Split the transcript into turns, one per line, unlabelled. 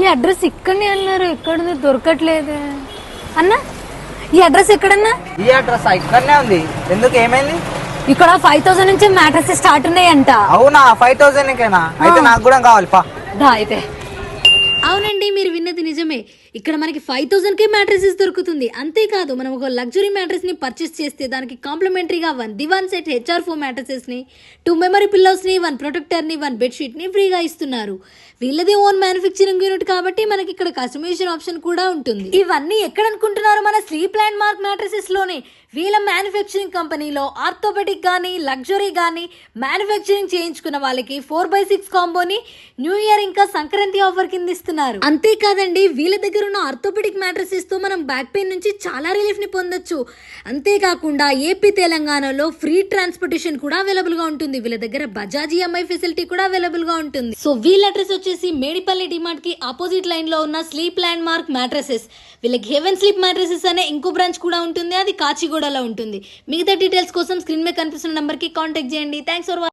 ఈ అడ్రస్ ఇక్కడనే అన్నారు, ఎక్కడ దొరకట్లేదు అన్న. ఈ అడ్రస్ ఎక్కడన్నా?
ఈ అడ్రస్ ఇక్కడనే ఉంది. ఎందుకు, ఏమైంది?
ఇక్కడ 5000 నుంచి మ్యాట్రస్ స్టార్ట్ ఉన్నాయంట.
అవునా? 5000కేనా? అయితే నాకు కూడా కావాలి పా.
అయితే
అవునండి, మీరు విన్నది నిజమే. ఇక్కడ మనకి 5000కే మ్యాట్రెసెస్ దొరుకుతుంది. అంతేకాదు, మనం ఒక లగ్జరీ మ్యాట్రెస్ ని పర్చేస్ చేస్తే దానికి కాంప్లిమెంటరీగా 1 దివాన్ సెట్ HR4 మ్యాట్రెసెస్ ని, 2 మెమరీ పిల్లోస్ ని, 1 ప్రొటెక్టర్ ని, 1 బెడ్షీట్ ని ఫ్రీగా ఇస్తున్నారు. వీళ్ళది ఓన్ మ్యానుఫ్యాక్చరింగ్ యూనిట్ కాబట్టి మనకి ఇక్కడ కస్టమైజేషన్ ఆప్షన్ కూడా ఉంటుంది. ఇవన్నీ ఎక్కడ అనుకుంటున్నారు? మన స్లీప్ ల్యాండ్ మార్క్ మ్యాట్రెసెస్ లోనే. వీళ్ళ మ్యానుఫ్యాక్చరింగ్ కంపెనీలో ఆర్థోపెడిక్ కానీ లగ్జరీ కానీ మ్యానుఫ్యాక్చరింగ్ చేయించుకున్న వాళ్ళకి 4x6 కాంబోని న్యూ ఇయర్ ఇంకా సంక్రాంతి ఆఫర్ కింద ఇస్తున్నారు. అంతేకాదండి, వీళ్ళ దగ్గర ఉన్న ఆర్థోపెడిక్ మ్యాట్రసెస్ తో మనం బ్యాక్ పెయిన్ నుంచి చాలా రిలీఫ్ ని పొందొచ్చు. అంతేకాకుండా ఏపీ తెలంగాణలో ఫ్రీ ట్రాన్స్పోర్టేషన్ కూడా అవైలబుల్ గా ఉంటుంది. వీళ్ళ దగ్గర బజాజ్ EMI ఫెసిలిటీ కూడా అవైలబుల్ గా ఉంటుంది. సో వీళ్ళ అడ్రస్ వచ్చేసి మేడిపల్లి డిమార్ట్ కి ఆపోజిట్ లైన్ లో ఉన్న స్లీప్ ల్యాండ్ మార్క్ మ్యాట్రసెస్. వీళ్ళకి హెవెన్ స్లీప్ మ్యాట్రసెస్ అనే ఇంకో బ్రాంచ్ కూడా ఉంటుంది, అది కాచిగూడలో ఉంటుంది. మిగతా డీటెయిల్స్ కోసం స్క్రీన్ మీద కనిపిస్తున్న నంబర్ కి కాంటాక్ట్ చేయండి. Thanks for